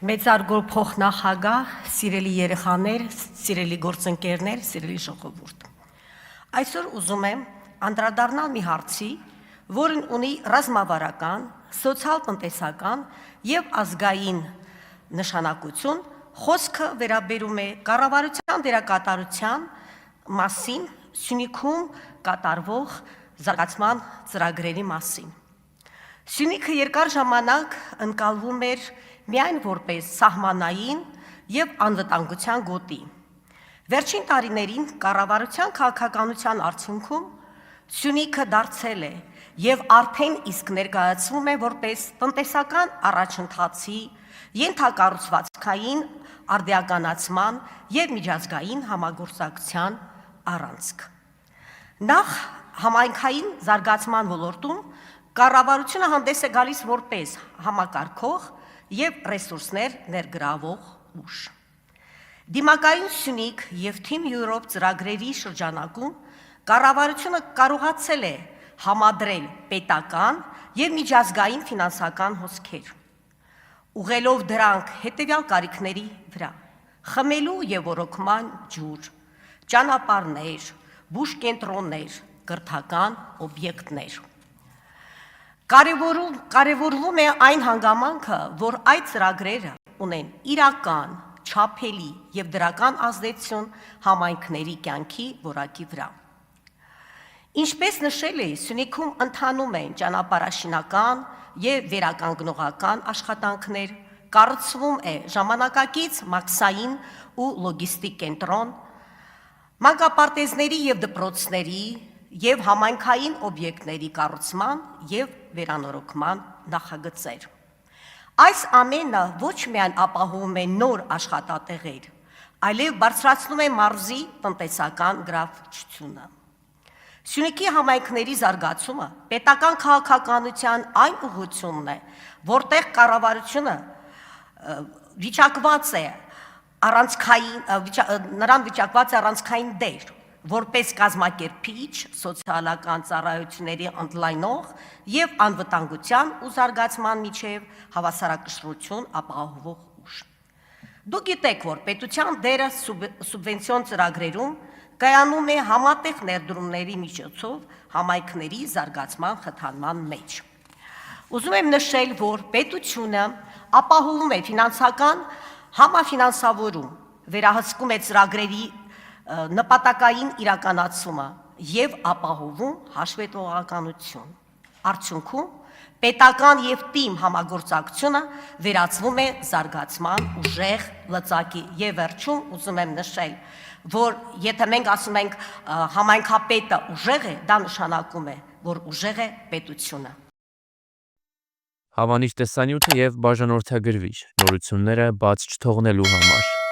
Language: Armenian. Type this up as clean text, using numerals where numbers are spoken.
Մեծարգո փոխնախագահ, սիրելի երեխաներ, սիրելի գործընկերներ, սիրելի ժողովուրդ։ Այսօր ուզում եմ անդրադառնալ մի հարցի, որն ունի ռազմավարական, սոցիալ-տնտեսական եւ ազգային նշանակություն, խոսքը վերաբերում է կառավարության դերակատարության մասին, Սյունիքում կատարվող զարգացման ծրագրերի մասին։ Սյունիքը երկար ժամանակ ընկալվում էր միայն որպես սահմանային եւ անվտանգության գոտի։ Վերջին տարիներին կառավարության քաղաքականության արդյունքում Սյունիքը դարձել է եւ արդեն իսկ ներկայացվում է որպես տնտեսական առաջընթացի, ենթակառուցվածքային արդիականացման եւ միջազգային համագործակցության առանցք։ Նախ համայնքային զարգացման ոլորտում կառավարությունը հանդես է գալիս որպես համակարգող եւ ռեսուրսներ ներգրավող ուժ։ Դիմակային Սյունիք եւ Team Europe ծրագրերի շրջանակում կառավարությունը կարողացել է համադրել պետական եւ միջազգային ֆինանսական հոսքեր, ուղղելով դրանք հետեւյալ կարիքների վրա՝ խմելու եւ ոռոգման ջուր, ճանապարհներ, բուժկենտրոններ, կրթական օբյեկտներ։ Կարևորվում է այն հանգամանքը, որ այդ ծրագրերը ունեն իրական, չափելի եւ դրական ազդեցություն համայնքների կյանքի որակի վրա։ Ինչպես նշել է, Սյունիքում ընթանում են ճանապարհաշինական եւ վերականգնողական աշխատանքներ, կառուցվում է ժամանակակից մաքսային ու լոգիստիկ կենտրոն, մանկապարտեզների եւ դպրոցների եւ համայնքային օբյեկտների կառուցման եւ վերանորոգման նախագծեր։ Այս ամենը ոչ միայն ապահովում է նոր աշխատատեղեր, այլև բարձրացնում է մարզի տնտեսական գրավչությունը։ Սյունիքի համայնքների զարգացումը պետական քաղաքականության այն ուղղությունն է, որտեղ կառավարությունը նրան վիճակված է առանցքային դեր, որպես կազմակերպիչ, սոցիալական ծառայությունների ընդլայնող եւ անվտանգության ու զարգացման միջև հավասարակշռություն ապահովող ուժ։ Դուք գիտեք, որ պետության դերը սուբվենցիոն ծրագրերում կայանում է համատեղ ներդրումների միջոցով համայնքների զարգացման խթանման մեջ։ Ուզում եմ նշել, որ պետությունը ապահովում է ֆինանսական համաֆինանսավորում, վերահսկում է ծրագրերի նպատակային իրականացումը եւ ապահովում հաշվետվողականություն։ Արդյունքում պետական եւ թիմ համագործակցությունը վերածվում է զարգացման ուժեղ լծակի եւ վերջում ուզում եմ նշել, որ եթե մենք ասում ենք համայնքապետը ուժեղ է, դա նշանակում է, որ ուժեղ է պետությունը։ Հավանիչ տեսանյութը եւ բաժանորդագրվիչ նորությունները բաց չթողնելու համար։